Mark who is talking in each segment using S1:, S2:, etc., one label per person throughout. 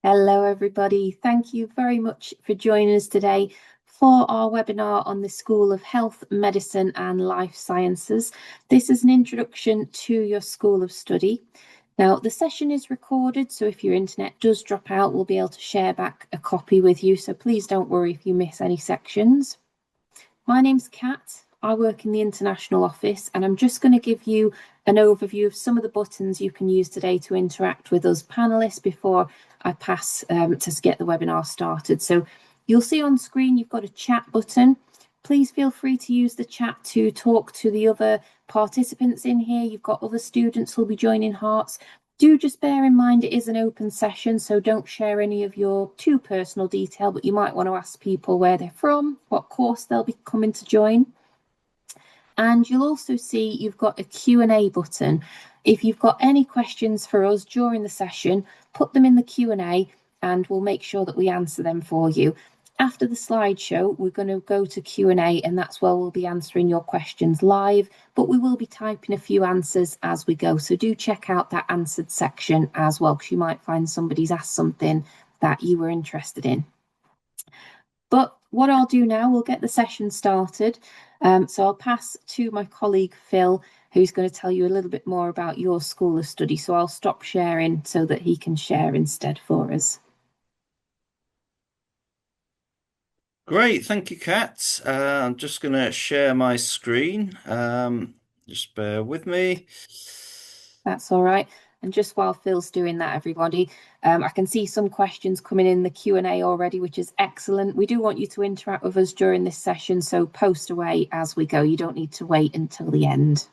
S1: Hello, everybody. Thank you very much for joining us today for our webinar on the School of Health, Medicine and Life Sciences. This is an introduction to your School of Study. Now, the session is recorded, so if your internet does drop out, we'll be able to share back a copy with you. So please don't worry if you miss any sections. My name's Kat. I work in the international office, and I'm just going to give you an overview of some of the buttons you can use today to interact with us panelists before I pass to get the webinar started. So you'll see on screen you've got a chat button. Please feel free to use the chat to talk to the other participants in here. You've got other students who'll be joining Hearts. Do just bear in mind it is an open session, so don't share any of your too personal detail, but you might want to ask people where they're from, what course they'll be coming to join. And you'll also see you've got a Q&A button. If you've got any questions for us during the session, put them in the Q&A and we'll make sure that we answer them for you. After the slideshow, we're going to go to Q&A, and that's where we'll be answering your questions live, but we will be typing a few answers as we go. So do check out that answered section as well, because you might find somebody's asked something that you were interested in. But what I'll do now, we'll get the session started. So I'll pass to my colleague, Phil, who's going to tell you a little bit more about your School of Study. So I'll stop sharing so that he can share instead for us.
S2: Great, thank you, Kat. I'm just going to share my screen. Just bear with me.
S1: That's all right. And just while Phil's doing that, everybody, I can see some questions coming in the Q&A already, which is excellent. We do want you to interact with us during this session, so post away as we go. You don't need to wait until the end.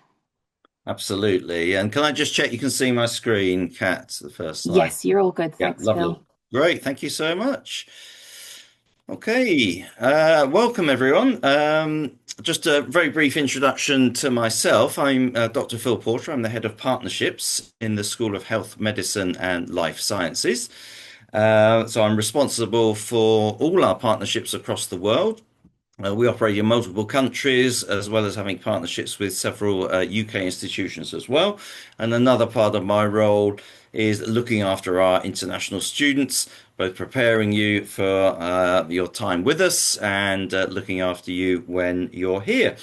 S2: Absolutely. And can I just check you can see my screen, Kat, the first slide?
S1: Yes, you're all good.
S2: Yeah,
S1: Thanks,
S2: lovely.
S1: Phil.
S2: Great, thank you so much. Okay, welcome everyone. Just a very brief introduction to myself. I'm Dr. Phil Porter. I'm the head of partnerships in the School of Health, Medicine and Life Sciences. So I'm responsible for all our partnerships across the world. We operate in multiple countries, as well as having partnerships with several UK institutions as well. And another part of my role is looking after our international students, both preparing you for your time with us and looking after you when you're here.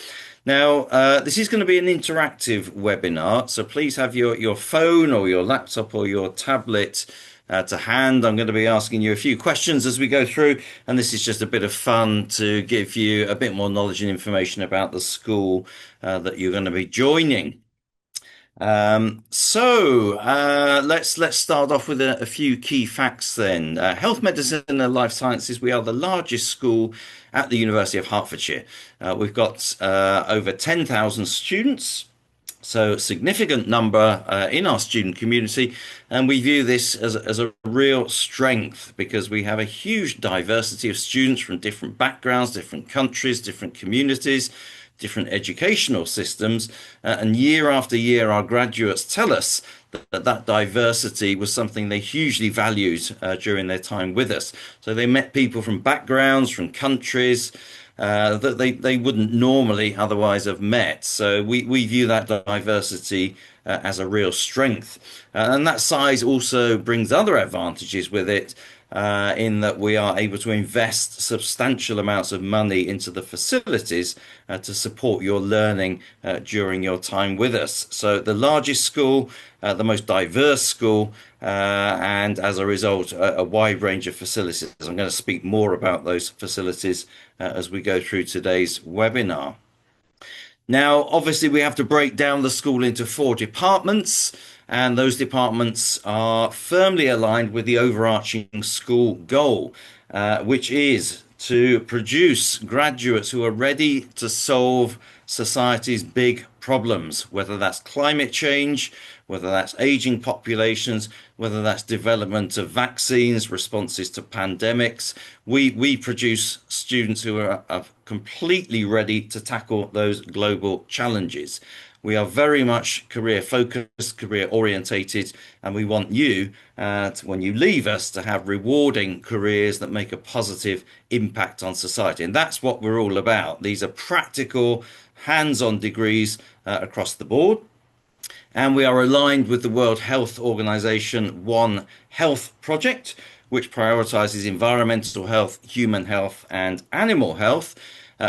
S2: Now, this is going to be an interactive webinar, so please have your phone or your laptop or your tablet to hand. I'm going to be asking you a few questions as we go through, and this is just a bit of fun to give you a bit more knowledge and information about the school that you're going to be joining. Let's start off with a few key facts then. Health, Medicine and Life Sciences, we are the largest school at the University of Hertfordshire. We've got over 10,000 students. So a significant number in our student community, and we view this as a real strength because we have a huge diversity of students from different backgrounds, different countries, different communities, different educational systems, and year after year our graduates tell us that diversity was something they hugely valued during their time with us. So they met people from backgrounds, from countries, that they wouldn't normally otherwise have met. So we view that diversity as a real strength. And that size also brings other advantages with it, in that we are able to invest substantial amounts of money into the facilities to support your learning during your time with us. So the largest school, the most diverse school, and as a result, a wide range of facilities. I'm going to speak more about those facilities as we go through today's webinar. Now, obviously, we have to break down the school into 4 departments, and those departments are firmly aligned with the overarching school goal, which is to produce graduates who are ready to solve society's big problems, whether that's climate change, whether that's aging populations, whether that's development of vaccines, responses to pandemics. We produce students who are completely ready to tackle those global challenges. We are very much career focused, career orientated, and we want you, when you leave us, to have rewarding careers that make a positive impact on society. And that's what we're all about. These are practical, hands-on degrees across the board. And we are aligned with the World Health Organization One Health Project, which prioritizes environmental health, human health, and animal health.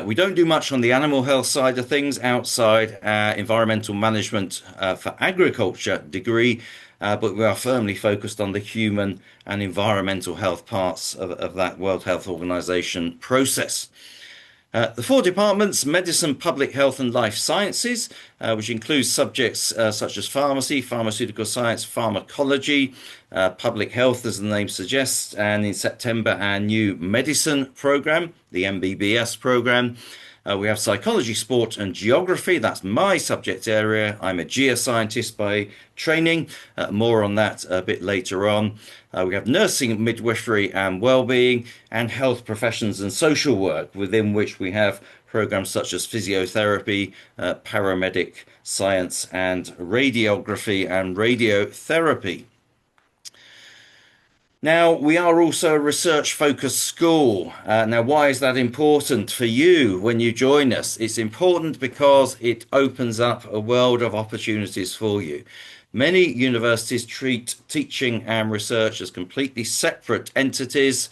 S2: We don't do much on the animal health side of things outside our environmental management for agriculture degree, but we are firmly focused on the human and environmental health parts of that World Health Organization process. The four departments: medicine, public health, and life sciences, which includes subjects such as pharmacy, pharmaceutical science, pharmacology, public health, as the name suggests, and in September, our new medicine program, the MBBS program. We have psychology, sport, and geography. That's my subject area. I'm a geoscientist by training. More on that a bit later on. We have nursing, midwifery, and well-being, and health professions and social work, within which we have programs such as physiotherapy, paramedic science, and radiography and radiotherapy. Now, we are also a research-focused school. Now, why is that important for you when you join us? It's important because it opens up a world of opportunities for you. Many universities treat teaching and research as completely separate entities.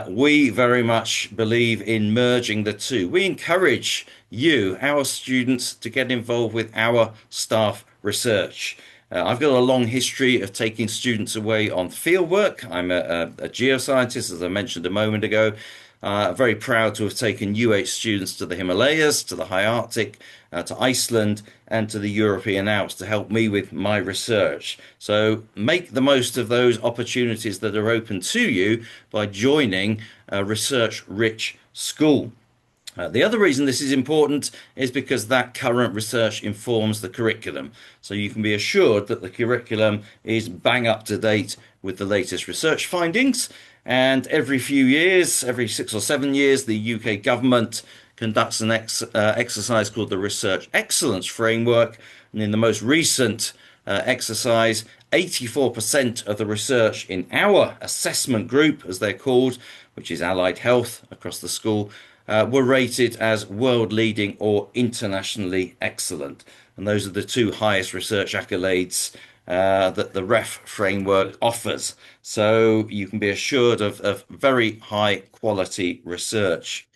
S2: We very much believe in merging the two. We encourage you, our students, to get involved with our staff research. I've got a long history of taking students away on fieldwork. I'm a geoscientist, as I mentioned a moment ago. Very proud to have taken UH students to the Himalayas, to the high Arctic, to Iceland, and to the European Alps to help me with my research. So make the most of those opportunities that are open to you by joining a research-rich school. The other reason this is important is because that current research informs the curriculum. So you can be assured that the curriculum is bang up to date with the latest research findings. And every few years, every 6 or 7 years, the UK government conducts an exercise called the Research Excellence Framework. And in the most recent exercise, 84% of the research in our assessment group, as they're called, which is allied health across the school, were rated as world leading or internationally excellent. And those are the two highest research accolades that the REF framework offers. So you can be assured of very high quality research.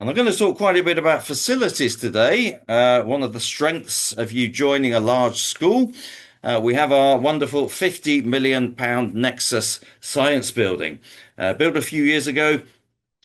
S2: And I'm going to talk quite a bit about facilities today. One of the strengths of you joining a large school. We have our wonderful £50 million Nexus Science Building, built a few years ago.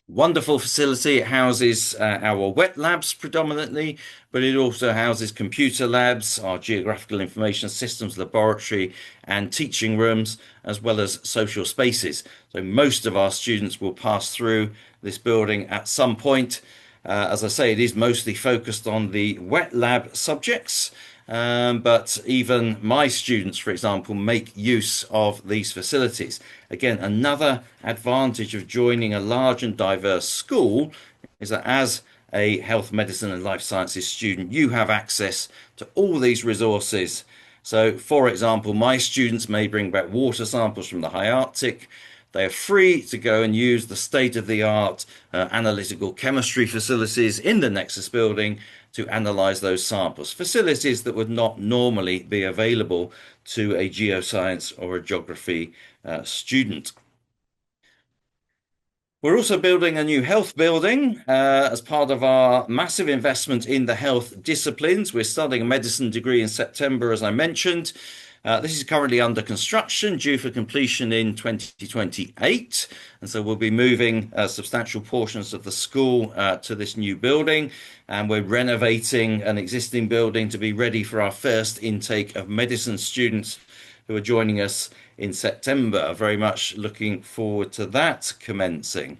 S2: Wonderful facility. It houses our wet labs predominantly, but it also houses computer labs, our geographical information systems laboratory, and teaching rooms, as well as social spaces. So most of our students will pass through this building at some point. As I say, it is mostly focused on the wet lab subjects. But even my students, for example, make use of these facilities. Again, another advantage of joining a large and diverse school is that as a health, medicine, and life sciences student, you have access to all these resources. So, for example, my students may bring back water samples from the high Arctic. They are free to go and use the state-of-the-art analytical chemistry facilities in the Nexus building to analyze those samples, facilities that would not normally be available to a geoscience or a geography student. We're also building a new health building as part of our massive investment in the health disciplines. We're starting a medicine degree in September, as I mentioned. This is currently under construction, due for completion in 2028. And so we'll be moving substantial portions of the school to this new building. And we're renovating an existing building to be ready for our first intake of medicine students who are joining us in September. Very much looking forward to that commencing.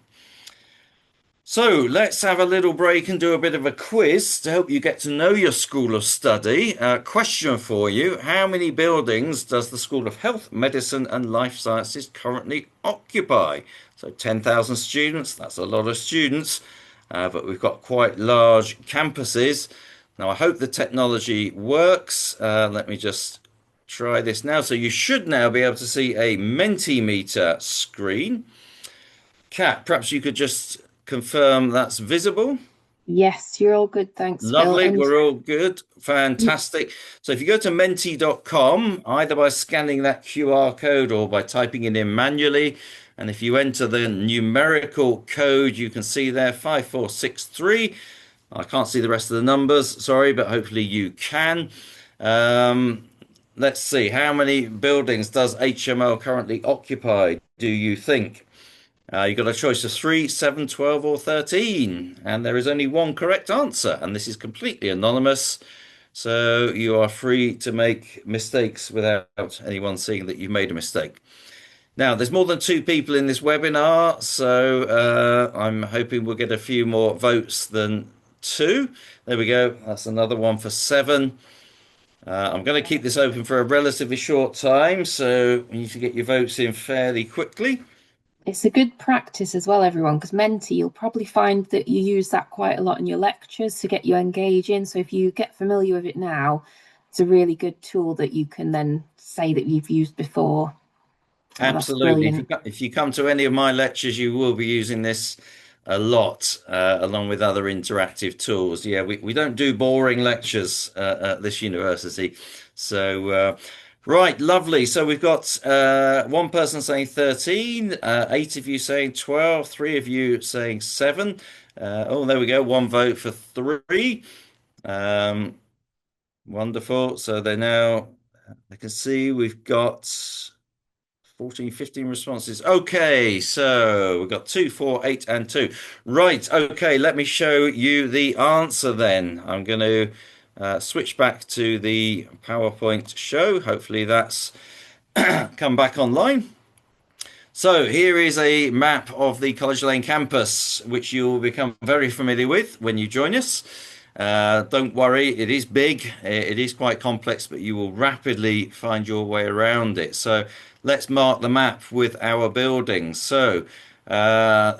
S2: So let's have a little break and do a bit of a quiz to help you get to know your School of Study. Question for you: how many buildings does the School of Health, Medicine and Life Sciences currently occupy? So 10,000 students, that's a lot of students, but we've got quite large campuses. Now I hope the technology works. Let me just try this now. So you should now be able to see a Mentimeter screen. Kat, perhaps you could just confirm that's visible.
S1: Yes, you're all good, thanks, Phil.
S2: Lovely.
S1: And
S2: We're all good.
S1: you,
S2: Fantastic. So if you go to menti.com, either by scanning that QR code or by typing it in manually, and if you enter the numerical code, you can see there 5463. I can't see the rest of the numbers, sorry, but hopefully you can. Um, let's see, how many buildings does HML currently occupy, do you think? You've got a choice of 3, 7, 12, or 13. And there is only one correct answer. And this is completely anonymous. So you are free to make mistakes without anyone seeing that you've made a mistake. Now, there's more than two people in this webinar. So I'm hoping we'll get a few more votes than two. There we go. That's another one for 7. I'm going to keep this open for a relatively short time. So you need to get your votes in fairly quickly.
S1: it's a good practice as well, everyone, because Menti, you'll probably find that you use that quite a lot in your lectures to get you engaging. So if you get familiar with it now, it's a really good tool that you can then say that you've used before. Oh, that's
S2: Absolutely.
S1: brilliant.
S2: If you come to any of my lectures, you will be using this a lot, along with other interactive tools. Yeah, we don't do boring lectures at this university. So, right, lovely. So we've got one person saying 13, 8 of you saying 12, 3 of you saying 7. Oh, there we go. One vote for 3. Um, wonderful. So I can see we've got 14, 15 responses. Okay, so we've got 2, 4, 8, and 2. Right, okay, let me show you the answer then. I'm going to switch back to the PowerPoint show. Hopefully that's come back online. So here is a map of the College Lane campus, which you'll become very familiar with when you join us. Don't worry, it is big, it is quite complex, but you will rapidly find your way around it. So let's mark the map with our buildings. So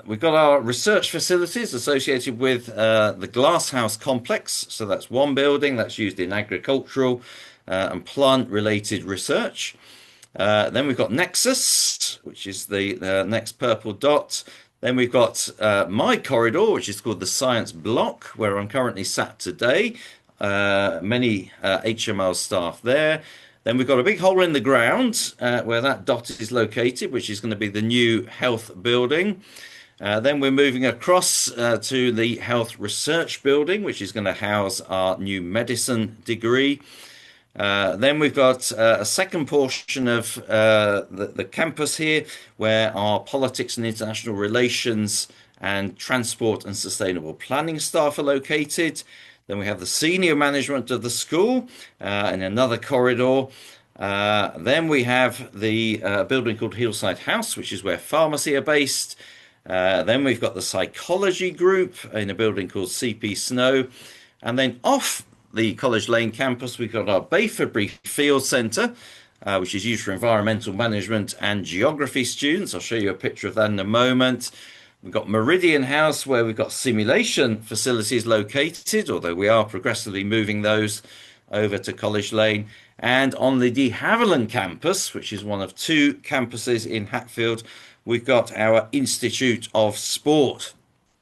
S2: we've got our research facilities associated with the Glasshouse complex. So that's one building that's used in agricultural and plant related research. Then we've got Nexus, which is the next purple dot. Then we've got my corridor, which is called the Science Block, where I'm currently sat today. Many HML staff there. Then we've got a big hole in the ground where that dot is located, which is going to be the new health building. Then we're moving across to the health research building, which is going to house our new medicine degree. Then we've got a second portion of the campus here, where our politics and international relations and transport and sustainable planning staff are located. Then we have the senior management of the school in another corridor. Then we have the building called Hillside House, which is where pharmacy are based. Then we've got the psychology group in a building called CP Snow. And then off the College Lane campus, we've got our Bayfordbury Field Centre, which is used for environmental management and geography students. I'll show you a picture of that in a moment. We've got Meridian House, where we've got simulation facilities located, although we are progressively moving those over to College Lane. And on the de Havilland campus, which is one of 2 campuses in Hatfield, we've got our Institute of Sport.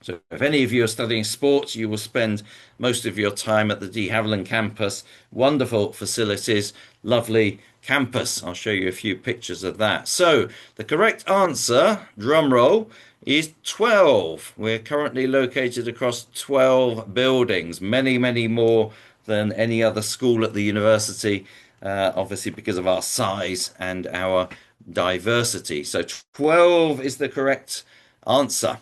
S2: So if any of you are studying sports, you will spend most of your time at the de Havilland campus. Wonderful facilities, lovely campus. I'll show you a few pictures of that. So the correct answer, drum roll, is 12. We're currently located across 12 buildings, many, many more than any other school at the university, obviously because of our size and our diversity. So 12 is the correct answer.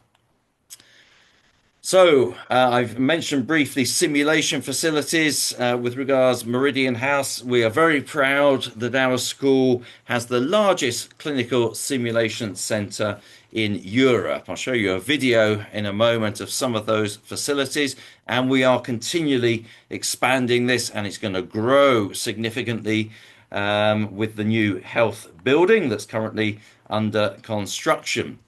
S2: So I've mentioned briefly simulation facilities with regards Meridian House. We are very proud that our school has the largest clinical simulation centre in Europe. I'll show you a video in a moment of some of those facilities, and we are continually expanding this, and it's going to grow significantly with the new health building that's currently under construction.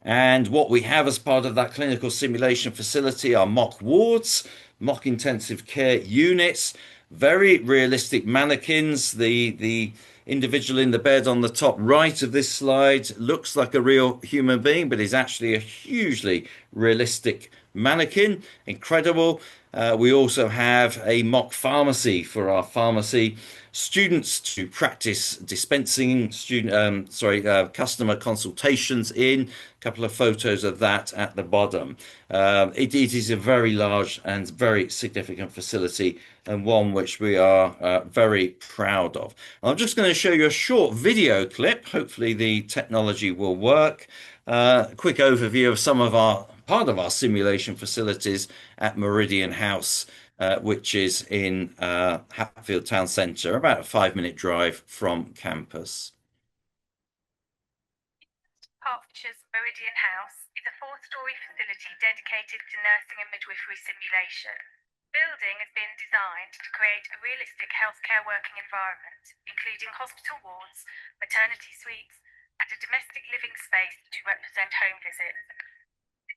S2: And what we have as part of that clinical simulation facility are mock wards, mock intensive care units, very realistic mannequins. The individual in the bed on the top right of this slide looks like a real human being, but is actually a hugely realistic mannequin. Incredible. We also have a mock pharmacy for our pharmacy students to practice dispensing customer consultations in. A couple of photos of that at the bottom. It is a very large and very significant facility, and one which we are very proud of. I'm just going to show you a short video clip. Hopefully the technology will work. A quick overview of some of our part of our simulation facilities at Meridian House, which is in Hatfield Town Centre, about a 5-minute drive from campus.
S3: Hertfordshire's Meridian House is a 4-storey facility dedicated to nursing and midwifery simulation. The building has been designed to create a realistic healthcare working environment, including hospital wards, maternity suites, and a domestic living space to represent home visits.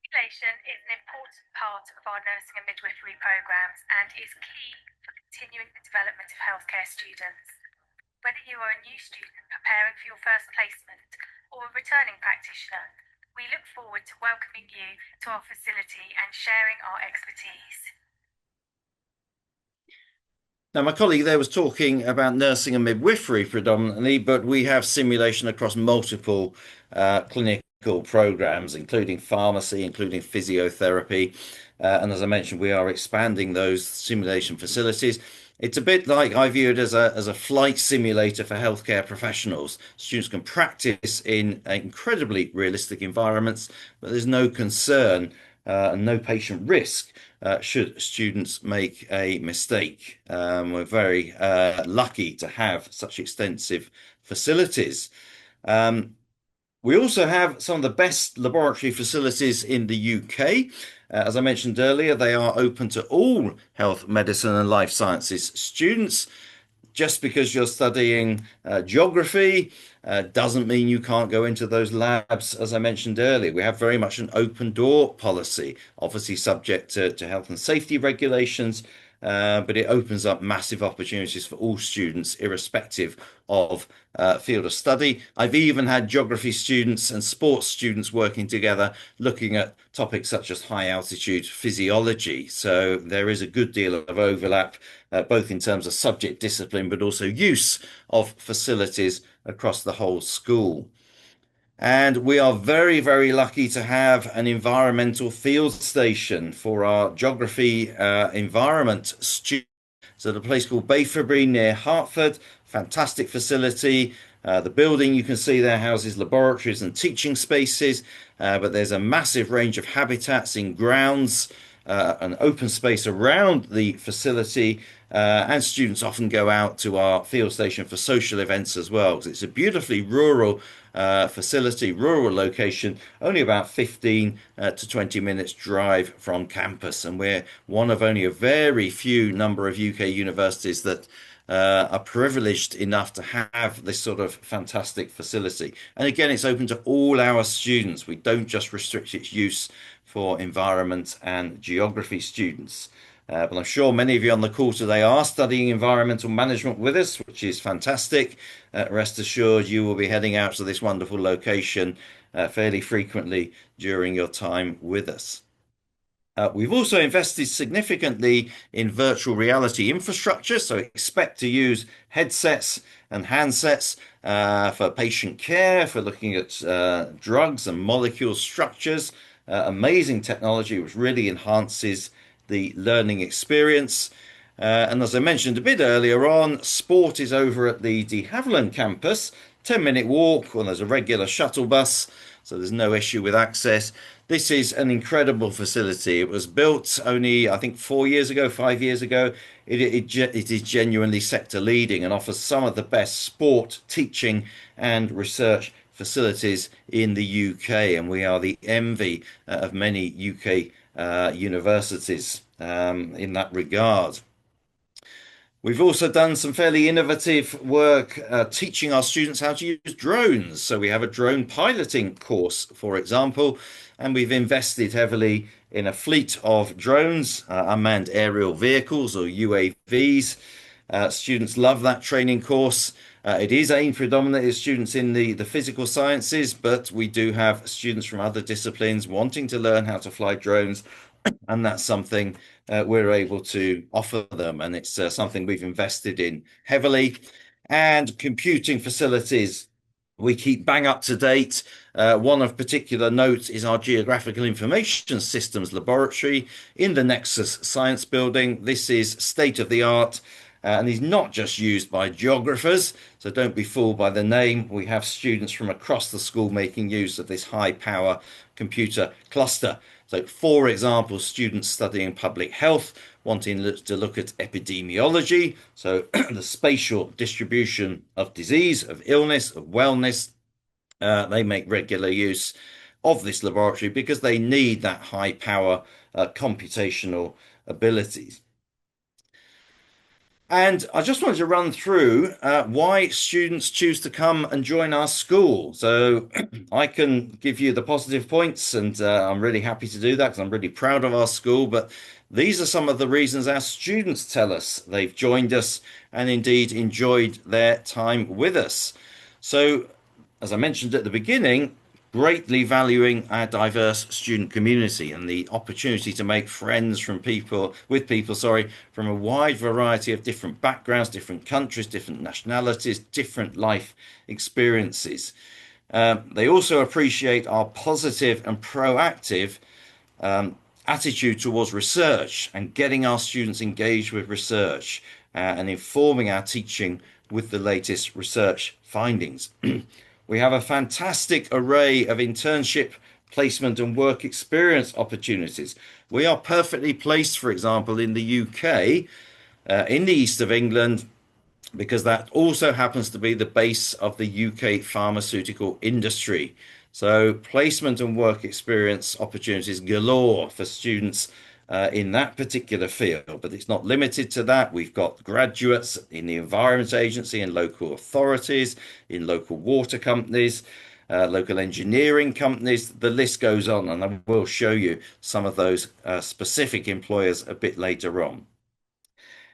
S3: Simulation is an important part of our nursing and midwifery programmes and is key for continuing the development of healthcare students. Whether you are a new student preparing for your first placement or a returning practitioner, we look forward to welcoming you to our facility and sharing our expertise.
S2: Now, my colleague there was talking about nursing and midwifery predominantly, but we have simulation across multiple clinical programs, including pharmacy, including physiotherapy. And as I mentioned, we are expanding those simulation facilities. It's a bit like I view it as a flight simulator for healthcare professionals. Students can practice in incredibly realistic environments, but there's no concern and no patient risk should students make a mistake. We're very lucky to have such extensive facilities. We also have some of the best laboratory facilities in the UK. As I mentioned earlier, they are open to all health, medicine, and life sciences students. Just because you're studying geography doesn't mean you can't go into those labs, as I mentioned earlier. We have very much an open door policy, obviously subject to health and safety regulations, but it opens up massive opportunities for all students, irrespective of field of study. I've even had geography students and sports students working together, looking at topics such as high altitude physiology. So there is a good deal of overlap, both in terms of subject discipline, but also use of facilities across the whole school. And we are very, very lucky to have an environmental field station for our geography environment students. So at a place called Bayfreby near Hertford, fantastic facility. The building you can see there houses laboratories and teaching spaces, but there's a massive range of habitats in grounds, an open space around the facility, and students often go out to our field station for social events as well, because it's a beautifully rural facility, rural location, only about 15 to 20 minutes drive from campus. And we're one of only a very few number of UK universities that are privileged enough to have this sort of fantastic facility. And again, it's open to all our students. We don't just restrict its use for environment and geography students. But I'm sure many of you on the call today are studying environmental management with us, which is fantastic. Rest assured, you will be heading out to this wonderful location fairly frequently during your time with us. We've also invested significantly in virtual reality infrastructure, so expect to use headsets and handsets for patient care, for looking at drugs and molecule structures. Amazing technology which really enhances the learning experience. And as I mentioned a bit earlier on, sport is over at the De Havilland campus, 10-minute walk, and there's a regular shuttle bus, so there's no issue with access. This is an incredible facility. It was built only, I think, 4 years ago, 5 years ago. It is genuinely sector leading and offers some of the best sport, teaching, and research facilities in the UK, and we are the envy of many UK universities in that regard. We've also done some fairly innovative work teaching our students how to use drones. So we have a drone piloting course, for example, and we've invested heavily in a fleet of drones, unmanned aerial vehicles or UAVs. Students love that training course. It is aimed predominantly at students in the physical sciences, but we do have students from other disciplines wanting to learn how to fly drones, and that's something we're able to offer them, and it's something we've invested in heavily. And computing facilities, we keep bang up to date. One of particular note is our Geographical Information Systems Laboratory in the Nexus Science Building. This is state of the art. And is not just used by geographers, so don't be fooled by the name. We have students from across the school making use of this high power computer cluster. So, for example, students studying public health wanting to look at epidemiology, so the spatial distribution of disease, of illness, of wellness. They make regular use of this laboratory because they need that high power computational abilities. And I just wanted to run through why students choose to come and join our school. So I can give you the positive points, and I'm really happy to do that because I'm really proud of our school. But these are some of the reasons our students tell us they've joined us and indeed enjoyed their time with us. So, as I mentioned at the beginning, greatly valuing our diverse student community and the opportunity to make friends from people from a wide variety of different backgrounds, different countries, different nationalities, different life experiences. They also appreciate our positive and proactive attitude towards research and getting our students engaged with research and informing our teaching with the latest research findings. We have a fantastic array of internship, placement, and work experience opportunities. We are perfectly placed, for example, in the UK, in the east of England, because that also happens to be the base of the UK pharmaceutical industry. So, placement and work experience opportunities galore for students in that particular field, but it's not limited to that. We've got graduates in the Environment Agency and local authorities, in local water companies, local engineering companies. The list goes on, and I will show you some of those specific employers a bit later on.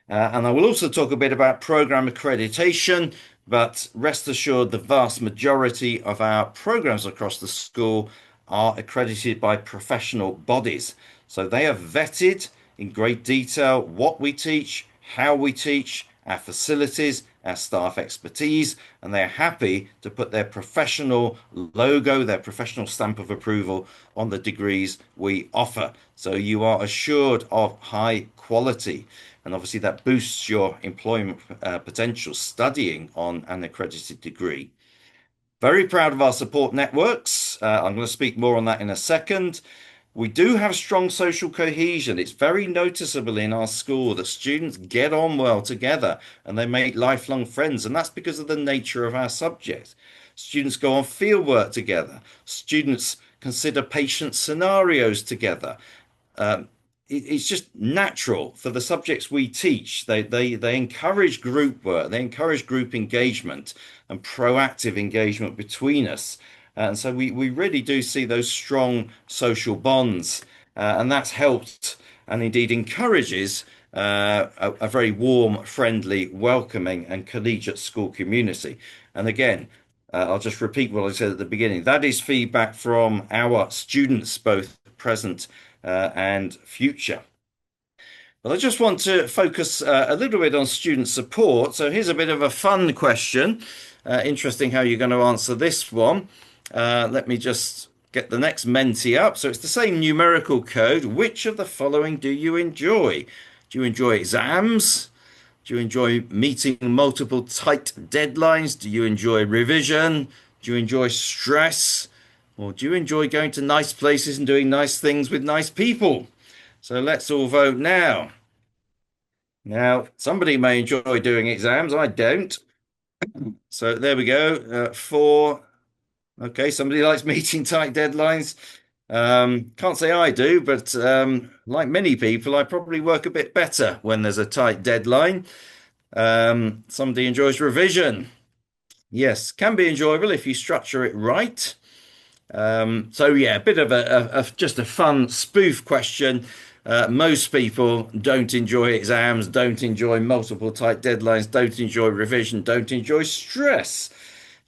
S2: And I will also talk a bit about program accreditation, but rest assured the vast majority of our programs across the school are accredited by professional bodies. So they are vetted in great detail what we teach, how we teach, our facilities, our staff expertise, and they're happy to put their professional logo, their professional stamp of approval on the degrees we offer. So you are assured of high quality. And obviously that boosts your employment potential studying on an accredited degree. Very proud of our support networks. I'm going to speak more on that in a second. We do have strong social cohesion. It's very noticeable in our school that students get on well together and they make lifelong friends. And that's because of the nature of our subject. Students go on fieldwork together. Students consider patient scenarios together. It's just natural for the subjects we teach. They encourage group work, they encourage group engagement and proactive engagement between us. And so we really do see those strong social bonds, and that's helped and indeed encourages a very warm, friendly, welcoming, and collegiate school community. And again, I'll just repeat what I said at the beginning. That is feedback from our students, both present and future. But I just want to focus a little bit on student support. So here's a bit of a fun question. Interesting how you're going to answer this one. Let me just get the next Menti up. So it's the same numerical code. Which of the following do you enjoy? Do you enjoy exams? Do you enjoy meeting multiple tight deadlines? Do you enjoy revision? Do you enjoy stress? Or do you enjoy going to nice places and doing nice things with nice people? So let's all vote now. Now, somebody may enjoy doing exams. I don't. So there we go. 4. Okay, somebody likes meeting tight deadlines. Can't say I do, but like many people, I probably work a bit better when there's a tight deadline. Somebody enjoys revision. Yes, can be enjoyable if you structure it right. So yeah, a bit of just a fun spoof question. Most people don't enjoy exams, don't enjoy multiple tight deadlines, don't enjoy revision, don't enjoy stress.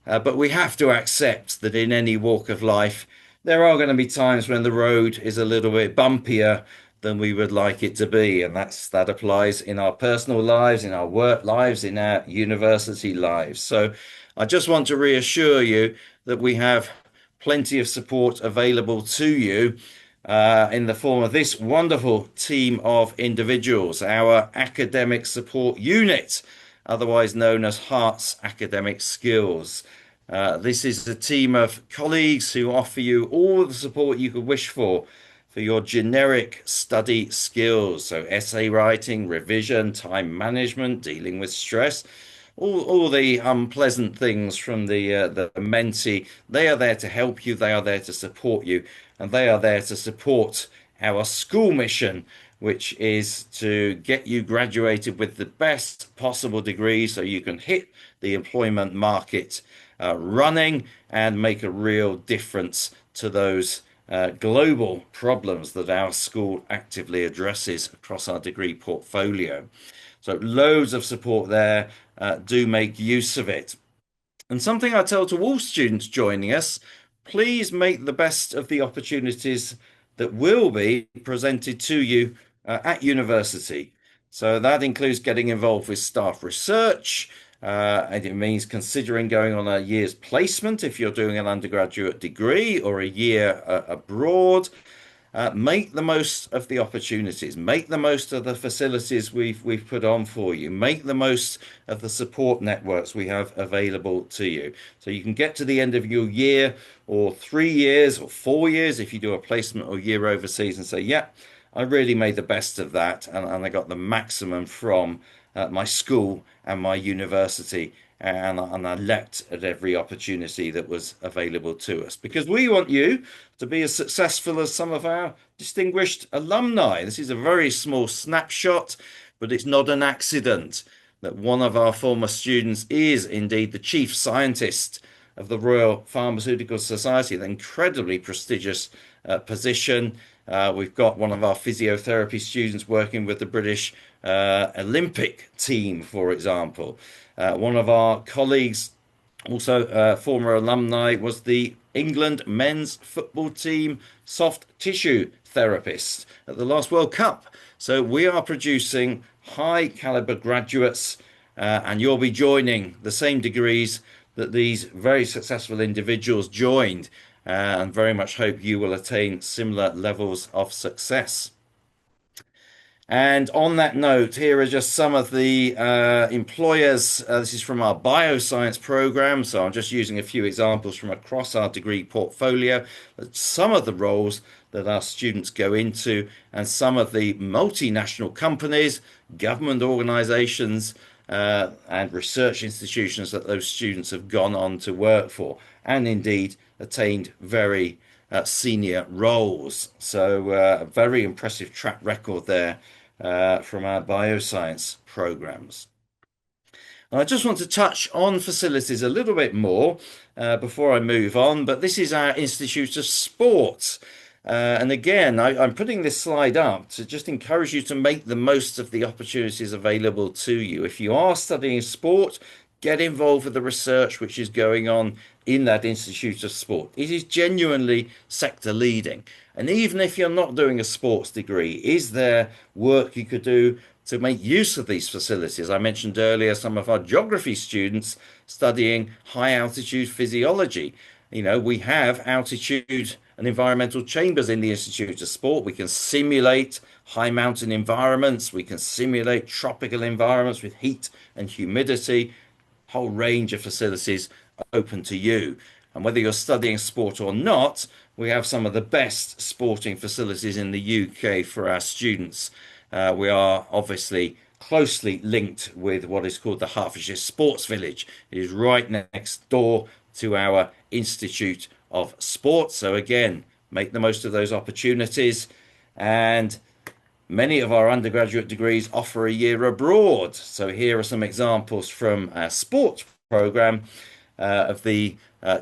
S2: But we have to accept that in any walk of life, there are going to be times when the road is a little bit bumpier than we would like it to be. And that applies in our personal lives, in our work lives, in our university lives. So I just want to reassure you that we have plenty of support available to you in the form of this wonderful team of individuals, our academic support unit, otherwise known as Hearts Academic Skills. This is a team of colleagues who offer you all the support you could wish for your generic study skills. So essay writing, revision, time management, dealing with stress, all the unpleasant things from the mentee. They are there to help you. They are there to support you, and they are there to support our school mission, which is to get you graduated with the best possible degree so you can hit the employment market running and make a real difference to those global problems that our school actively addresses across our degree portfolio. So loads of support there. Do make use of it. And something I tell to all students joining us, please make the best of the opportunities that will be presented to you at university. So that includes getting involved with staff research, and it means considering going on a year's placement if you're doing an undergraduate degree or a year abroad. Make the most of the opportunities. Make the most of the facilities we've put on for you. Make the most of the support networks we have available to you. So you can get to the end of your year or 3 years or 4 years if you do a placement or year overseas and say, yeah, I really made the best of that and I got the maximum from my school and my university. And I leapt at every opportunity that was available to us because we want you to be as successful as some of our distinguished alumni. This is a very small snapshot, but it's not an accident that one of our former students is indeed the chief scientist of the Royal Pharmaceutical Society, an incredibly prestigious position. We've got one of our physiotherapy students working with the British Olympic team, for example. One of our colleagues, also former alumni, was the England men's football team soft tissue therapist at the last World Cup. So we are producing high caliber graduates, and you'll be joining the same degrees that these very successful individuals joined, and very much hope you will attain similar levels of success. And on that note, here are just some of the employers. This is from our bioscience program. So I'm just using a few examples from across our degree portfolio. Some of the roles that our students go into and some of the multinational companies, government organizations, and research institutions that those students have gone on to work for and indeed attained very senior roles. So a very impressive track record there from our bioscience programs. And I just want to touch on facilities a little bit more before I move on, but this is our Institute of Sport. And again, I'm putting this slide up to just encourage you to make the most of the opportunities available to you. If you are studying sport, get involved with the research which is going on in that Institute of Sport. It is genuinely sector leading. And even if you're not doing a sports degree, is there work you could do to make use of these facilities? I mentioned earlier some of our geography students studying high altitude physiology. You know, we have altitude and environmental chambers in the Institute of Sport. We can simulate high mountain environments. We can simulate tropical environments with heat and humidity. Whole range of facilities open to you. And whether you're studying sport or not, we have some of the best sporting facilities in the UK for our students. We are obviously closely linked with what is called the Hertfordshire Sports Village. It is right next door to our Institute of Sport. So again, make the most of those opportunities. And many of our undergraduate degrees offer a year abroad. So here are some examples from our sports program of the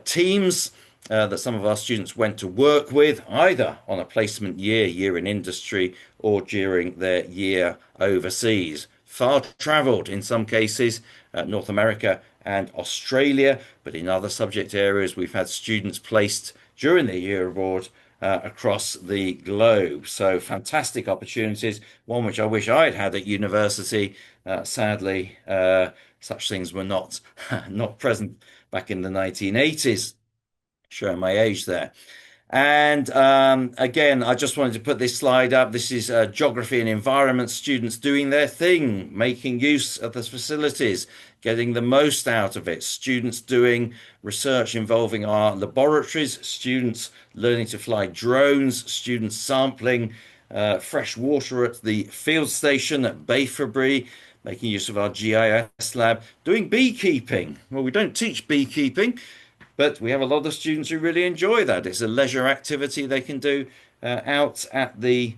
S2: teams that some of our students went to work with, either on a placement year in industry, or during their year overseas. Far travelled in some cases, North America and Australia, but in other subject areas, we've had students placed during their year abroad across the globe. So fantastic opportunities, one which I wish I'd had at university. Sadly, such things were not not present back in the 1980s, showing my age there. And again, I just wanted to put this slide up. This is geography and environment students doing their thing, making use of the facilities, getting the most out of it. Students doing research involving our laboratories, students learning to fly drones, students sampling fresh water at the field station at Bayfrey, making use of our GIS lab, doing beekeeping. Well, we don't teach beekeeping, but we have a lot of students who really enjoy that. It's a leisure activity they can do out at the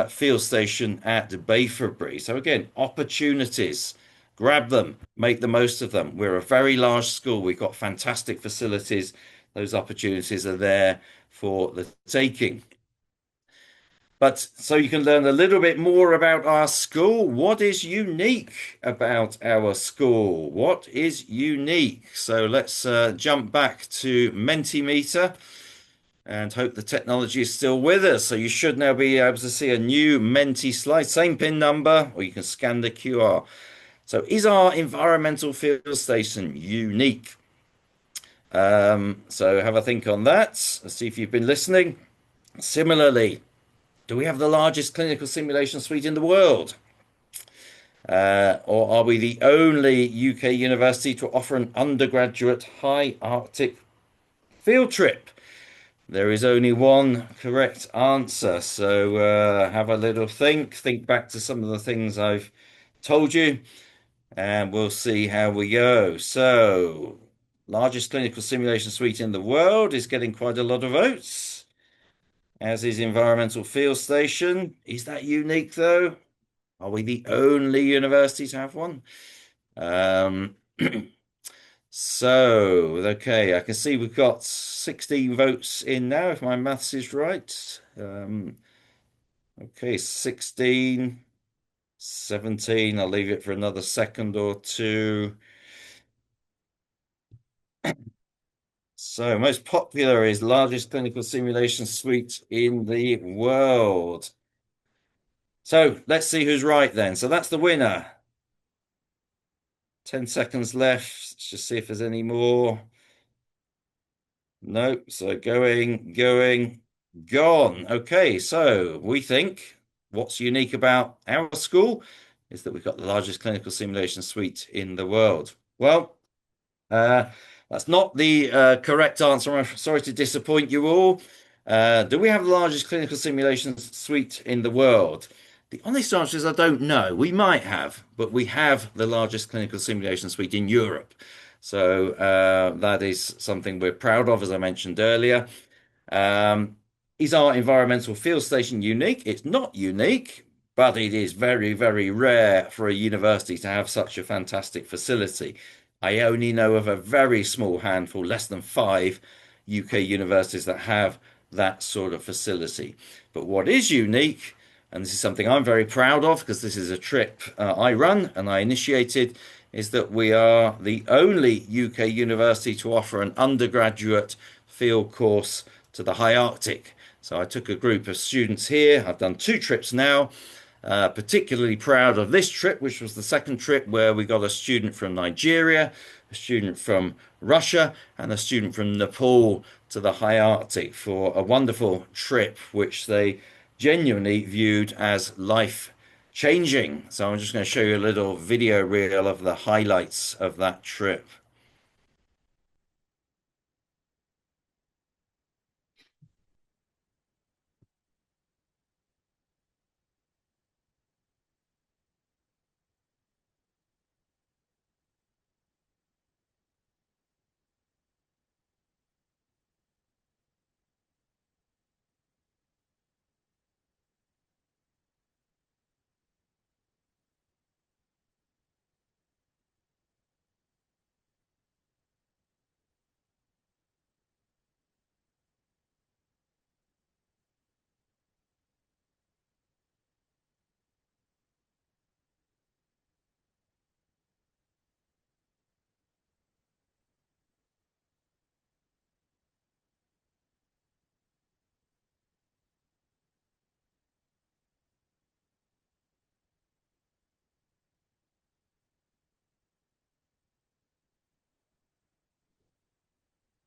S2: field station at Bayfrey. So again, opportunities. Grab them, make the most of them. We're a very large school. We've got fantastic facilities. Those opportunities are there for the taking. But so you can learn a little bit more about our school. What is unique about our school? What is unique? So let's jump back to Mentimeter and hope the technology is still with us. So you should now be able to see a new Menti slide, same PIN number, or you can scan the QR. So is our environmental field station unique? So have a think on that. Let's see if you've been listening. Similarly, do we have the largest clinical simulation suite in the world? Or are we the only UK university to offer an undergraduate high Arctic field trip? There is only one correct answer. So have a little think back to some of the things I've told you, and we'll see how we go. So, largest clinical simulation suite in the world is getting quite a lot of votes, as is environmental field station. Is that unique though? Are we the only university to have one? So, okay, I can see we've got 16 votes in now, if my maths is right. Okay, 16, 17. I'll leave it for another second or two. So, most popular is largest clinical simulation suite in the world. So, let's see who's right then. So, that's the winner. 10 seconds left. Let's just see if there's any more. No, so going, gone. Okay, so we think what's unique about our school is that we've got the largest clinical simulation suite in the world. Well, that's not the correct answer. I'm sorry to disappoint you all. Do we have the largest clinical simulation suite in the world? The honest answer is I don't know. We might have, but we have the largest clinical simulation suite in Europe. So that is something we're proud of, as I mentioned earlier. Is our environmental field station unique? It's not unique, but it is very, very rare for a university to have such a fantastic facility. I only know of a very small handful, less than 5 UK universities that have that sort of facility. But what is unique, and this is something I'm very proud of because this is a trip I run and I initiated, is that we are the only UK university to offer an undergraduate field course to the high Arctic. So I took a group of students here. I've done 2 trips now. Particularly proud of this trip, which was the second trip where we got a student from Nigeria, a student from Russia, and a student from Nepal to the high Arctic for a wonderful trip, which they genuinely viewed as life changing. So I'm just going to show you a little video reel of the highlights of that trip.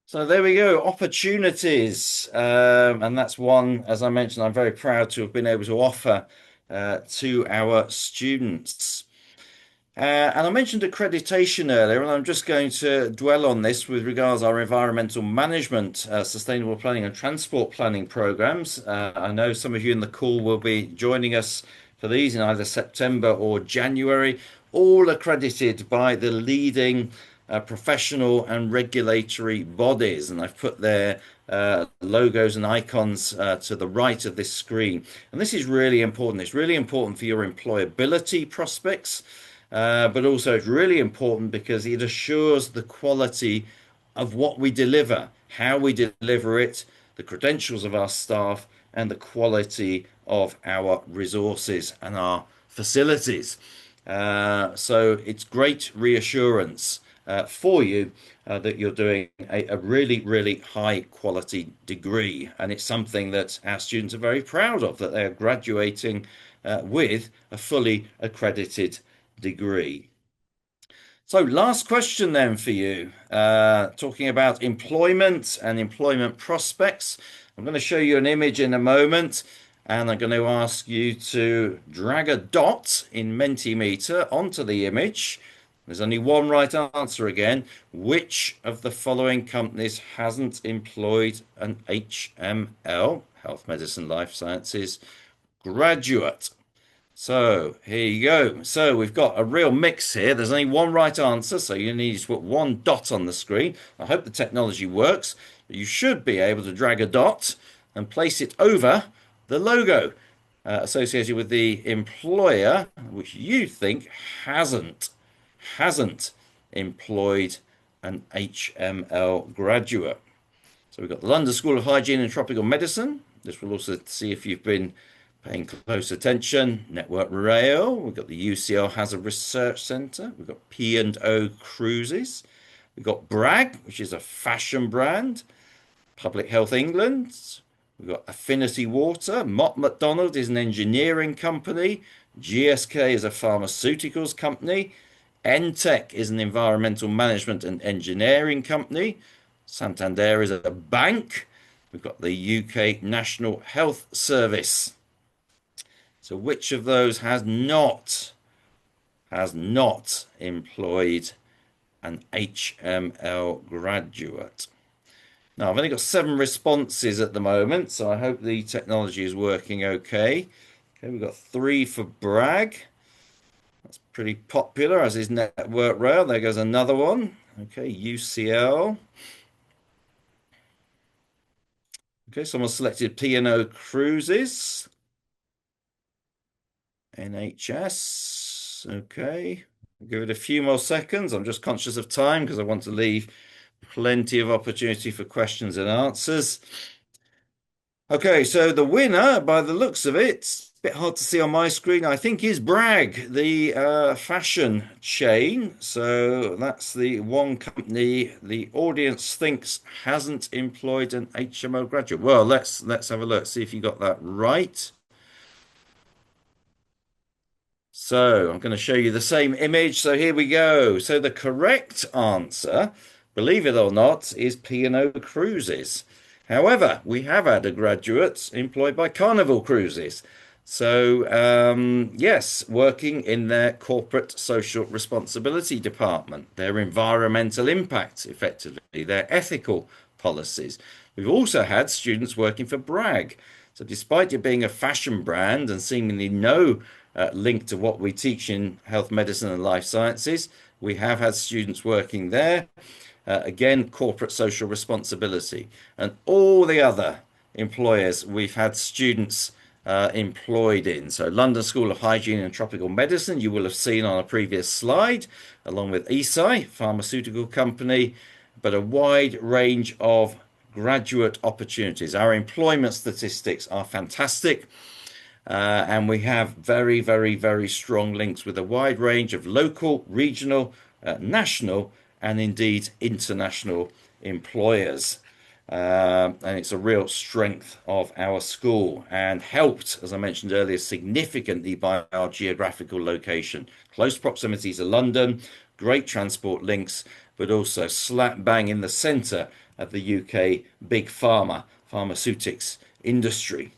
S2: So there we go, opportunities. And that's one, as I mentioned, I'm very proud to have been able to offer to our students. And I mentioned accreditation earlier, and I'm just going to dwell on this with regards to our environmental management, sustainable planning and transport planning programs. I know some of you in the call will be joining us for these in either September or January, all accredited by the leading professional and regulatory bodies. And I've put their logos and icons to the right of this screen. And this is really important. It's really important for your employability prospects. But also it's really important because it assures the quality of what we deliver, how we deliver it, the credentials of our staff, and the quality of our resources and our facilities. So it's great reassurance for you that you're doing a really, really high quality degree. And it's something that our students are very proud of, that they're graduating with a fully accredited degree. So last question then for you, talking about employment and employment prospects. I'm going to show you an image in a moment, and I'm going to ask you to drag a dot in Mentimeter onto the image. There's only one right answer again. Which of the following companies hasn't employed an HML, Health, Medicine, Life Sciences graduate? So here you go. So we've got a real mix here. There's only one right answer, so you need to put one dot on the screen. I hope the technology works, but you should be able to drag a dot and place it over the logo associated with the employer, which you think hasn't employed an HML graduate. So we've got the London School of Hygiene and Tropical Medicine. This will also see if you've been paying close attention. Network Rail. We've got the UCL Hazard Research Centre. We've got P&O Cruises. We've got Bragg, which is a fashion brand. Public Health England. We've got Affinity Water. Mott MacDonald is an engineering company. GSK is a pharmaceuticals company. Entech is an environmental management and engineering company. Santander is a bank. We've got the UK National Health Service. So which of those has not employed an HML graduate? Now, I've only got 7 responses at the moment, so I hope the technology is working okay. Okay, we've got 3 for Bragg. That's pretty popular, as is Network Rail. There goes another one. Okay, UCL. Okay, someone selected P&O Cruises. NHS. Okay, I'll give it a few more seconds. I'm just conscious of time because I want to leave plenty of opportunity for questions and answers. Okay, so the winner, by the looks of it, a bit hard to see on my screen, I think is Bragg, the fashion chain. So that's the one company the audience thinks hasn't employed an HMO graduate. Well, let's have a look, see if you got that right. So I'm going to show you the same image. So here we go. So the correct answer, believe it or not, is P&O Cruises. However, we have had a graduate employed by Carnival Cruises. So yes, working in their corporate social responsibility department, their environmental impact, effectively, their ethical policies. We've also had students working for Bragg. So despite it being a fashion brand and seemingly no link to what we teach in health, medicine, and life sciences, we have had students working there. Again, corporate social responsibility. And all the other employers we've had students employed in. So London School of Hygiene and Tropical Medicine, you will have seen on a previous slide, along with Eisai, pharmaceutical company, but a wide range of graduate opportunities. Our employment statistics are fantastic. And we have very, very, very strong links with a wide range of local, regional, national, and indeed international employers. And it's a real strength of our school and helped, as I mentioned earlier, significantly by our geographical location. Close proximity to London, great transport links, but also slap bang in the centre of the UK big pharmaceutics industry.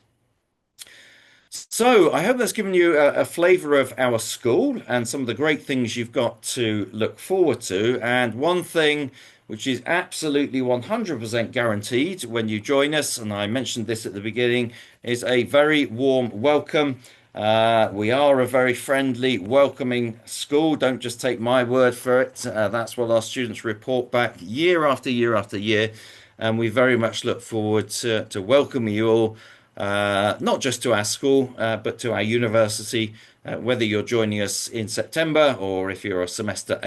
S2: So I hope that's given you a flavour of our school and some of the great things you've got to look forward to. And one thing which is absolutely 100% guaranteed when you join us, and I mentioned this at the beginning, is a very warm welcome. We are a very friendly, welcoming school. Don't just take my word for it. That's what our students report back year after year after year. And we very much look forward to welcoming you all not just to our school, but to our university, whether you're joining us in September or if you're a semester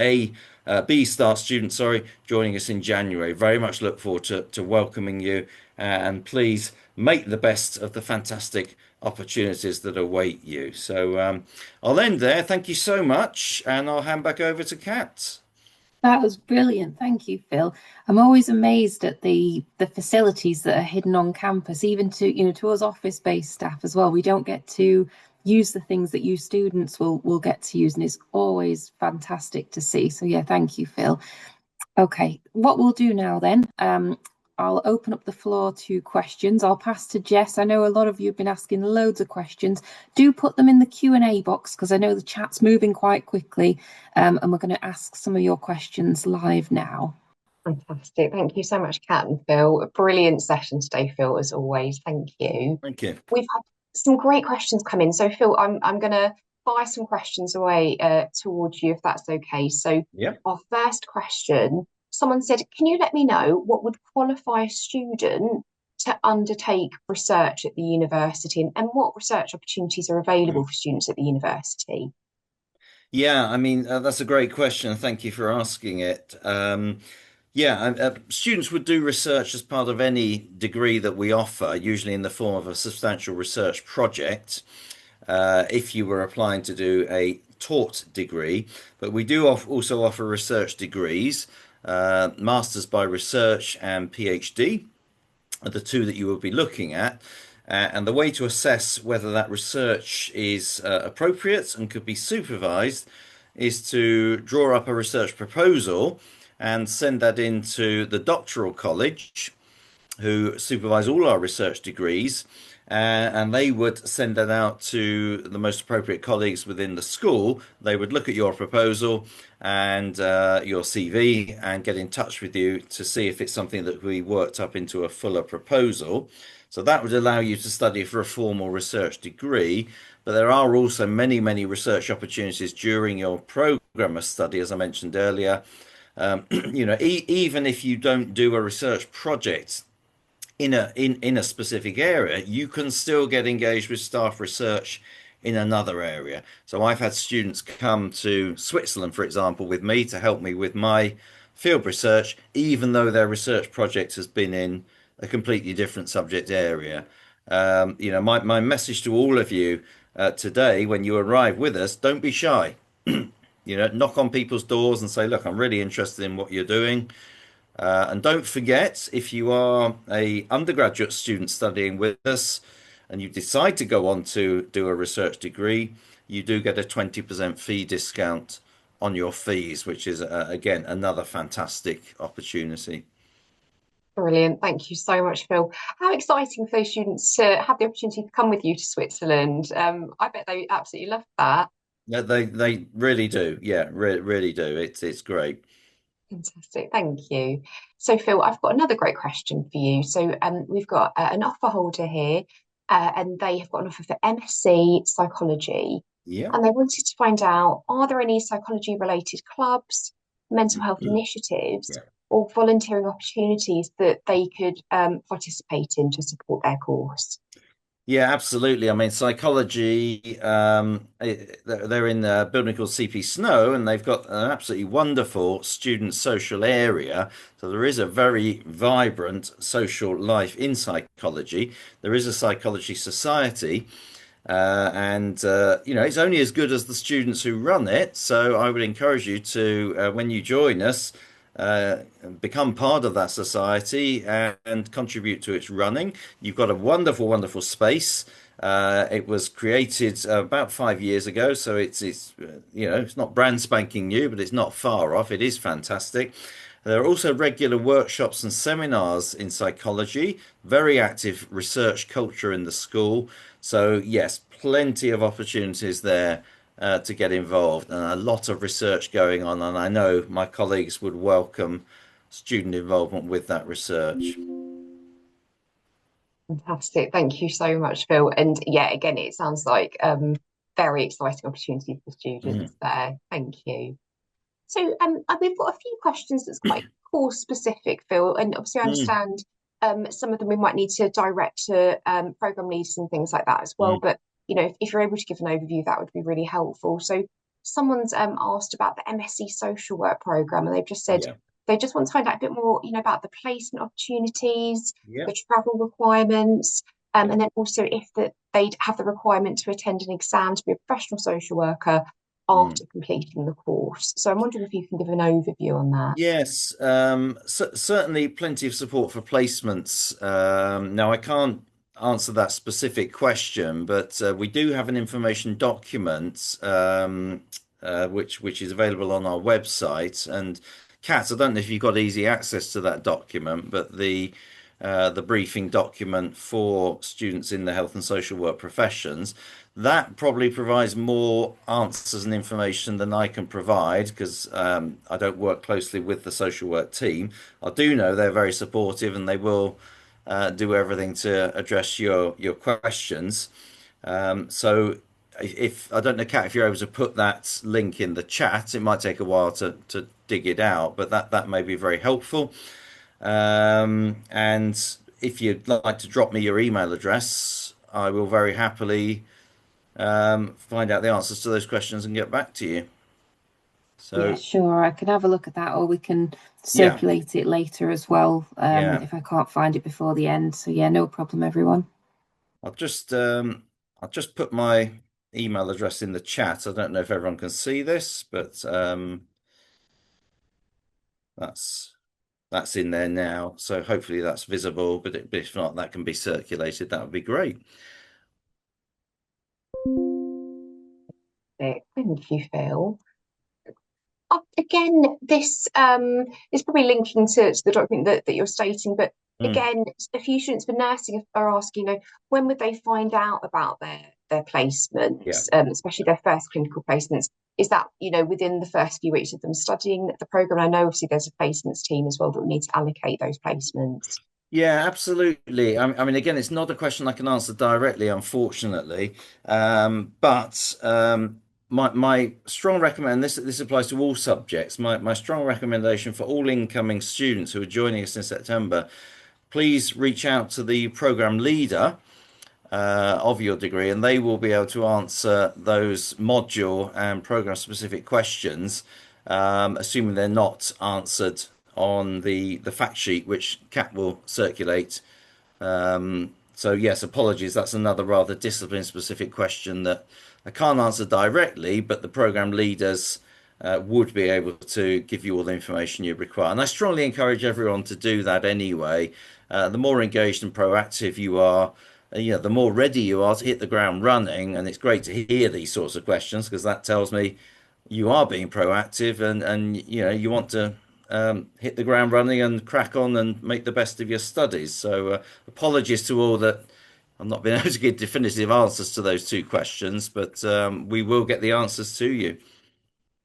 S2: B start student, sorry, joining us in January. Very much look forward to welcoming you, and please make the best of the fantastic opportunities that await you. So I'll end there. Thank you so much, and I'll hand back over to Kat.
S1: That was brilliant. Thank you, Phil. I'm always amazed at the facilities that are hidden on campus, even to us office-based staff as well. We don't get to use the things that you students will get to use, and it's always fantastic to see. So yeah, thank you, Phil. Okay, what we'll do now then, I'll open up the floor to questions. I'll pass to Jess. I know a lot of you have been asking loads of questions. Do put them in the Q&A box because I know the chat's moving quite quickly, and we're going to ask some of your questions live now.
S4: Fantastic. Thank you so much, Kat and Phil. A brilliant session today, Phil, as always. Thank you.
S2: Thank you.
S4: We've had some great questions come in. So, Phil, I'm going to fire some questions away towards you, if that's okay. So,
S2: Yeah.
S4: our first question, someone said, can you let me know what would qualify a student to undertake research at the university, and what research opportunities are available for students at the university?
S2: Yeah, I mean, that's a great question. Thank you for asking it. Students would do research as part of any degree that we offer, usually in the form of a substantial research project, if you were applying to do a taught degree. But we do also offer research degrees, Masters by Research and PhD are the two that you will be looking at. And the way to assess whether that research is appropriate and could be supervised is to draw up a research proposal and send that into the doctoral college, who supervise all our research degrees, and they would send that out to the most appropriate colleagues within the school. They would look at your proposal and your CV and get in touch with you to see if it's something that we worked up into a fuller proposal. So that would allow you to study for a formal research degree. But there are also many, many research opportunities during your program of study, as I mentioned earlier. Even if you don't do a research project in a specific area, you can still get engaged with staff research in another area. So I've had students come to Switzerland, for example, with me to help me with my field research, even though their research project has been in a completely different subject area. My message to all of you today, when you arrive with us, don't be shy. Knock on people's doors and say, look, I'm really interested in what you're doing. And don't forget, if you are a undergraduate student studying with us and you decide to go on to do a research degree, you do get a 20% fee discount on your fees, which is, again, another fantastic opportunity.
S4: Brilliant. Thank you so much, Phil. How exciting for those students to have the opportunity to come with you to Switzerland. I bet they absolutely love that.
S2: Yeah, they really do. Yeah, really do. It's great.
S4: Fantastic. Thank you. So, Phil, I've got another great question for you. So, we've got an offer holder here, and they have got an offer for MSc Psychology.
S2: Yeah.
S4: And they wanted to find out, are there any psychology related clubs, mental health initiatives,
S2: Yeah.
S4: or volunteering opportunities that they could participate in to support their course?
S2: Yeah, absolutely. I mean, psychology, they're in a building called CP Snow, and they've got an absolutely wonderful student social area. So there is a very vibrant social life in psychology. There is a psychology society, and it's only as good as the students who run it. So I would encourage you to, when you join us, uh, become part of that society and contribute to its running. You've got a wonderful, wonderful space. It was created about 5 years ago, so it's not brand spanking new, but it's not far off. It is fantastic. There are also regular workshops and seminars in psychology, very active research culture in the school. So, yes, plenty of opportunities there to get involved, and a lot of research going on. And I know my colleagues would welcome student involvement with that research.
S4: Fantastic. Thank you so much, Phil. And yeah, again, it sounds like very exciting opportunities for
S2: Mm,
S4: students there. Thank you. So we've got a few questions that's quite course specific, Phil, and obviously I
S2: mm,
S4: understand some of them we might need to direct to program leaders and things like that as well.
S2: mm.
S4: But if you're able to give an overview, that would be really helpful. So someone's asked about the MSc social work program, and they've just said
S2: Yeah,
S4: they just want to find out a bit more, about the placement opportunities,
S2: yeah,
S4: the travel requirements,
S2: yeah.
S4: and then also if they'd have the requirement to attend an exam to be a professional social worker
S2: Mm.
S4: after completing the course. So I'm wondering if you can give an overview on that.
S2: Yes, certainly plenty of support for placements. Now, I can't answer that specific question, but we do have an information document which is available on our website. And Kat, I don't know if you've got easy access to that document, but the briefing document for students in the health and social work professions. That probably provides more answers and information than I can provide because I don't work closely with the social work team. I do know they're very supportive and they will do everything to address your questions. So if I don't know, Kat, if you're able to put that link in the chat, it might take a while to dig it out, but that may be very helpful. And if you'd like to drop me your email address, I will very happily find out the answers to those questions and get back to you.
S1: Yeah,
S2: So,
S1: sure. I can have a look at that, or we can
S2: yeah,
S1: circulate it later as well,
S2: yeah.
S1: if I can't find it before the end. So yeah, no problem, everyone.
S2: I'll just um, I'll just put my email address in the chat. I don't know if everyone can see this, but that's that's in there now. So hopefully that's visible. But if not, that can be circulated. That would be great.
S4: Thank you, Phil. Again, this is probably linking to the document that you're stating, but
S2: Mm,
S4: again, a few students for nursing are asking, when would they find out about their
S2: yeah.
S4: placements, especially their first clinical placements? Is that, within the first few weeks of them studying the program? I know obviously there's a placements team as well that will need to allocate those placements.
S2: Yeah, absolutely. I mean, again, it's not a question I can answer directly, unfortunately. But my strong recommend this applies to all subjects. My strong recommendation for all incoming students who are joining us in September, please reach out to the program leader of your degree, and they will be able to answer those module and program specific questions, assuming they're not answered on the fact sheet, which Cat will circulate. So yes, apologies. That's another rather discipline specific question that I can't answer directly, but the program leaders would be able to give you all the information you require. And I strongly encourage everyone to do that anyway. The more engaged and proactive you are, the more ready you are to hit the ground running. And it's great to hear these sorts of questions because that tells me you are being proactive and you want to hit the ground running and crack on and make the best of your studies. So apologies to all that I'm not being able to give definitive answers to those two questions, but we will get the answers to you.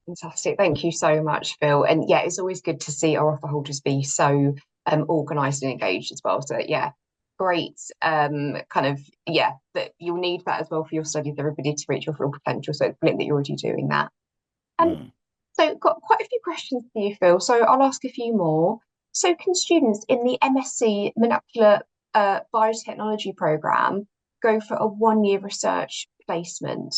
S4: Fantastic. Thank you so much, Phil. And yeah, it's always good to see our offer holders be so organised and engaged as well. So yeah, great. That you'll need that as well for your studies, everybody to reach your full potential. So it's brilliant that you're already doing that. Um,
S2: Mm.
S4: so got quite a few questions for you, Phil. So I'll ask a few more. So can students in the MSc Molecular Biotechnology program go for a 1 year research placement?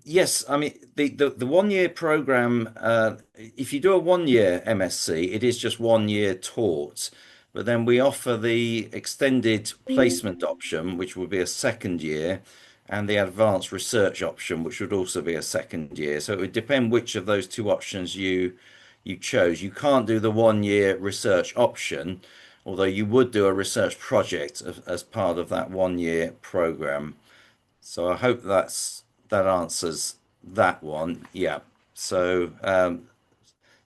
S2: Yes, I mean the 1 year program. If you do a 1 year MSc, it is just 1 year taught, but then we offer the extended placement option, which would be a second year, and the advanced research option, which would also be a second year. So it would depend which of those two options you chose. You can't do the 1 year research option, although you would do a research project as part of that 1 year program. So I hope that answers that one. Yeah. So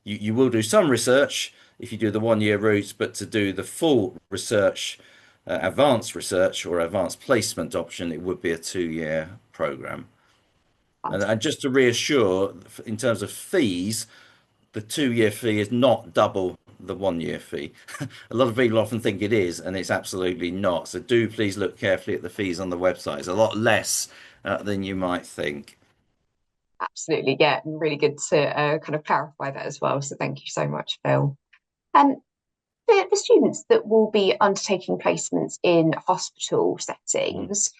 S2: You will do some research if you do the 1 year route, but to do the full research, advanced research or advanced placement option, it would be a 2 year program. And just to reassure, in terms of fees, the 2 year fee is not double the 1 year fee. A lot of people often think it is, and it's absolutely not. So do please look carefully at the fees on the website. It's a lot less than you might think.
S4: Absolutely, yeah, and really good to kind of clarify that as well. So thank you so much, Phil. Um, for students that will be undertaking placements in hospital
S2: Mm.
S4: settings,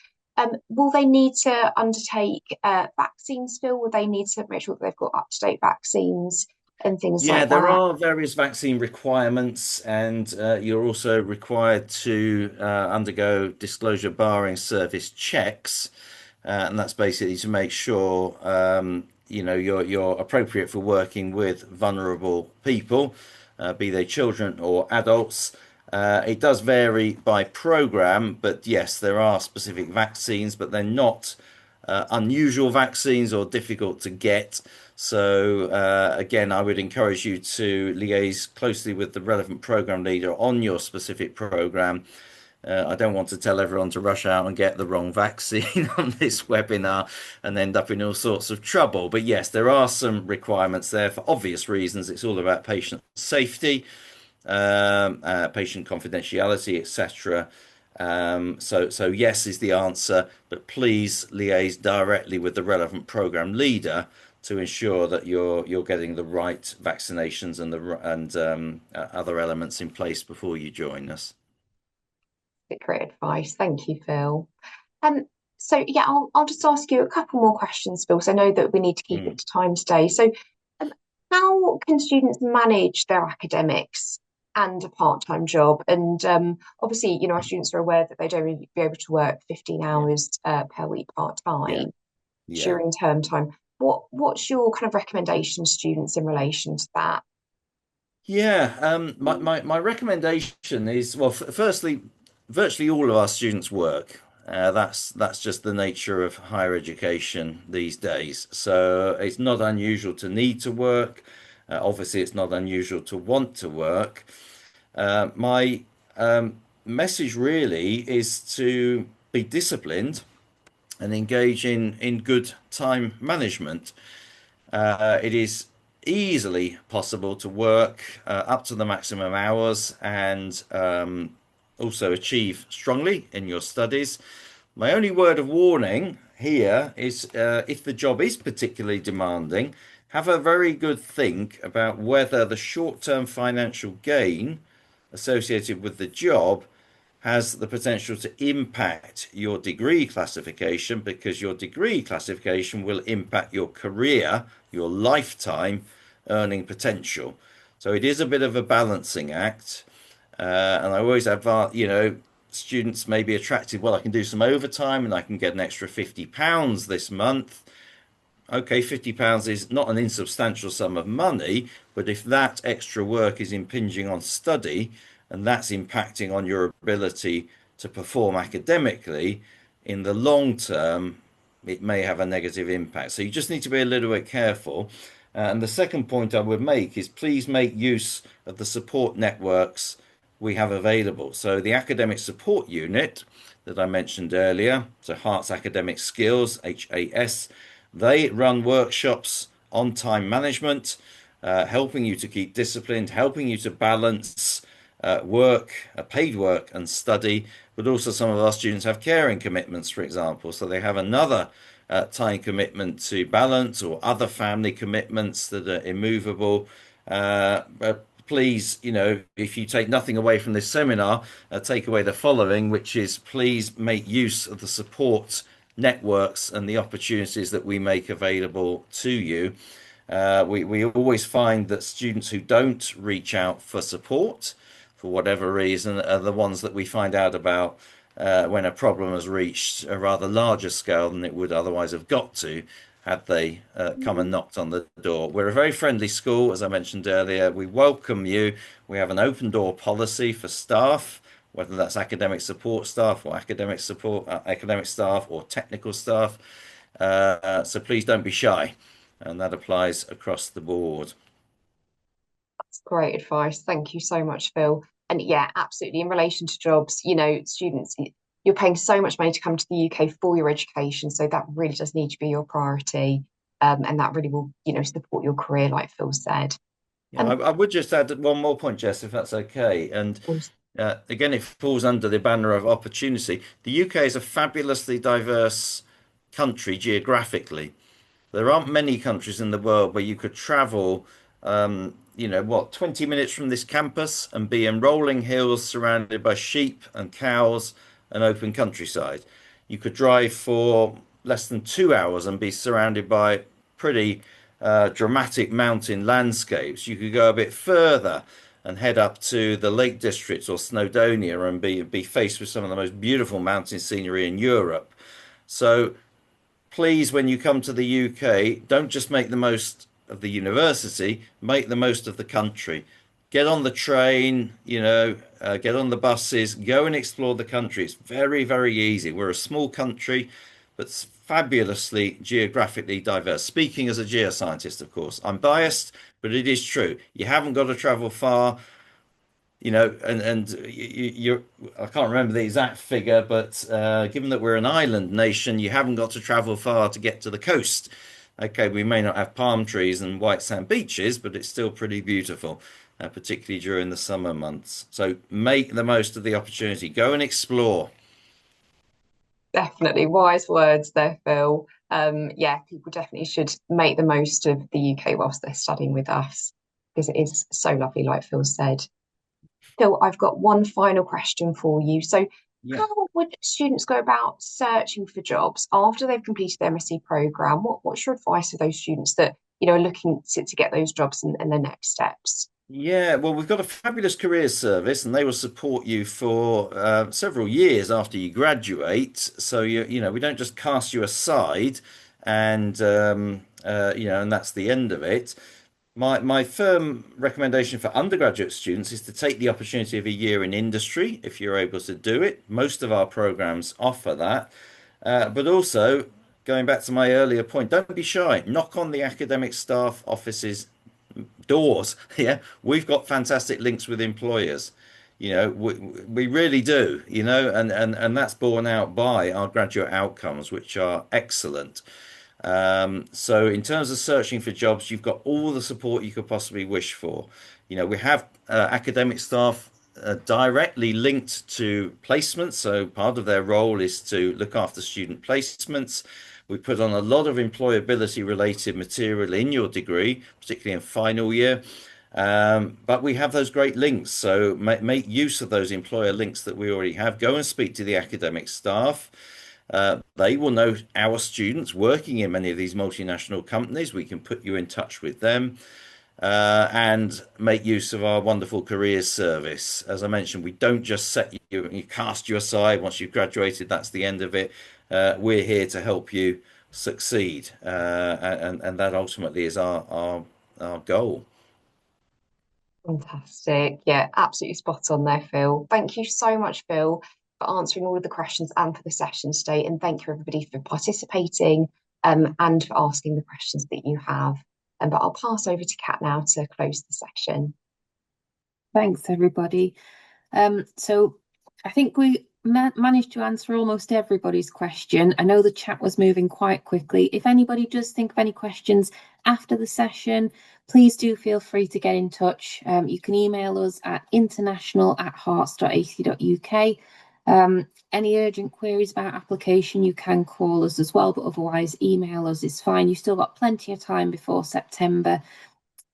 S4: will they need to undertake vaccines, Phil? Will they need to make sure that they've got up-to-date vaccines and things
S2: Yeah,
S4: like
S2: there
S4: that?
S2: are various vaccine requirements, and you're also required to undergo disclosure barring service checks, and that's basically to make sure you're appropriate for working with vulnerable people, be they children or adults. It does vary by program, but yes, there are specific vaccines, but they're not unusual vaccines or difficult to get. So again, I would encourage you to liaise closely with the relevant program leader on your specific program. I don't want to tell everyone to rush out and get the wrong vaccine on this webinar and end up in all sorts of trouble. But yes, there are some requirements there for obvious reasons. It's all about patient safety, patient confidentiality, etc. So yes is the answer, but please liaise directly with the relevant program leader to ensure that you're getting the right vaccinations and other elements in place before you join us.
S4: Great advice. Thank you, Phil. Um, so yeah, I'll just ask you a couple more questions, Phil. So I know that we need to keep it
S2: Mm.
S4: to time today. So, um, how can students manage their academics and a part-time job? And obviously, our students are aware that they'd only be able to work 15
S2: Yeah,
S4: hours per week
S2: yeah,
S4: part-time
S2: yeah.
S4: during term time. What's your kind of recommendation to students in relation to that?
S2: Yeah, my recommendation is, well, firstly, virtually all of our students work. That's just the nature of higher education these days. So it's not unusual to need to work. Obviously, it's not unusual to want to work. My message really is to be disciplined and engage in good time management. It is easily possible to work up to the maximum hours and also achieve strongly in your studies. My only word of warning here is if the job is particularly demanding, have a very good think about whether the short-term financial gain associated with the job has the potential to impact your degree classification, because your degree classification will impact your career, your lifetime earning potential. So it is a bit of a balancing act. And I always advise, students may be attracted, well, I can do some overtime and I can get an extra £50 this month. Okay, £50 is not an insubstantial sum of money, but if that extra work is impinging on study and that's impacting on your ability to perform academically, in the long term, it may have a negative impact. So you just need to be a little bit careful. And the second point I would make is please make use of the support networks we have available. So the Academic Support Unit that I mentioned earlier, so Hearts Academic Skills, HAS, they run workshops on time management, helping you to keep disciplined, helping you to balance work, paid work, and study. But also, some of our students have caring commitments, for example, so they have another time commitment to balance, or other family commitments that are immovable. But please, if you take nothing away from this seminar, take away the following, which is please make use of the support networks and the opportunities that we make available to you. We always find that students who don't reach out for support, for whatever reason, are the ones that we find out about when a problem has reached a rather larger scale than it would otherwise have got to had they come and knocked on the door. We're a very friendly school, as I mentioned earlier. We welcome you. We have an open door policy for staff, whether that's academic support staff or academic staff or technical staff. So please don't be shy, and that applies across the board.
S4: It's great advice. Thank you so much, Phil. And yeah, absolutely. In relation to jobs, students, you're paying so much money to come to the UK for your education, so that really does need to be your priority. And that really will, support your career, like Phil said.
S2: Yeah, I would just add one more point, Jess, if that's okay. And
S4: Of
S2: again, it falls under the banner of opportunity. The UK is a fabulously diverse country geographically. There aren't many countries in the world where you could travel, 20 minutes from this campus and be in rolling hills surrounded by sheep and cows and open countryside. You could drive for less than 2 hours and be surrounded by pretty dramatic mountain landscapes. You could go a bit further and head up to the Lake District or Snowdonia and be faced with some of the most beautiful mountain scenery in Europe. So please, when you come to the UK, don't just make the most of the university, make the most of the country. Get on the train, get on the buses, go and explore the country. It's very, very easy. We're a small country, but fabulously geographically diverse. Speaking as a geoscientist, of course, I'm biased, but it is true. You haven't got to travel far. And I can't remember the exact figure, but given that we're an island nation, you haven't got to travel far to get to the coast. Okay, we may not have palm trees and white sand beaches, but it's still pretty beautiful, particularly during the summer months. So make the most of the opportunity. Go and explore.
S4: Definitely wise words there, Phil. Yeah, people definitely should make the most of the UK whilst they're studying with us because it is so lovely, like Phil said. Phil, I've got one final question for you. So,
S2: Yeah.
S4: how would students go about searching for jobs after they've completed their MSc program? What's your advice to those students that are looking to get those jobs and their next steps?
S2: Yeah, well, we've got a fabulous careers service, and they will support you for several years after you graduate. So we don't just cast you aside, and that's the end of it. My firm recommendation for undergraduate students is to take the opportunity of a year in industry if you're able to do it. Most of our programs offer that, but also going back to my earlier point, don't be shy. Knock on the academic staff offices doors. Yeah, we've got fantastic links with employers. We really do, and that's borne out by our graduate outcomes, which are excellent. So in terms of searching for jobs, you've got all the support you could possibly wish for. We have academic staff directly linked to placements. So part of their role is to look after student placements. We put on a lot of employability related material in your degree, particularly in final year. But we have those great links. So make use of those employer links that we already have. Go and speak to the academic staff. They will know our students working in many of these multinational companies. We can put you in touch with them and make use of our wonderful careers service. As I mentioned, we don't just set you cast you aside once you've graduated. That's the end of it. We're here to help you succeed, and that ultimately is our goal.
S4: Fantastic. Yeah, absolutely spot on there, Phil. Thank you so much, Phil, for answering all of the questions and for the session today. And thank you, everybody, for participating and for asking the questions that you have. But I'll pass over to Kat now to close the session.
S1: Thanks, everybody. So I think we managed to answer almost everybody's question. I know the chat was moving quite quickly. If anybody does think of any questions after the session, please do feel free to get in touch. You can email us at international@hearts.ac.uk. Any urgent queries about application, you can call us as well, but otherwise email us is fine. You've still got plenty of time before September.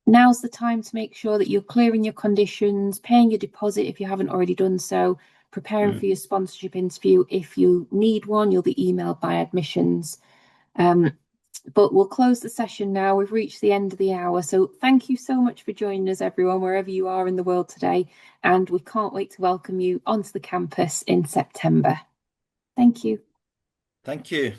S1: Now's the time to make sure that you're clearing your conditions, paying your deposit if you haven't already done so, preparing for your sponsorship interview. If you need one, you'll be emailed by admissions. But we'll close the session now. We've reached the end of the hour. So thank you so much for joining us, everyone, wherever you are in the world today. And we can't wait to welcome you onto the campus in September. Thank you.
S2: Thank you.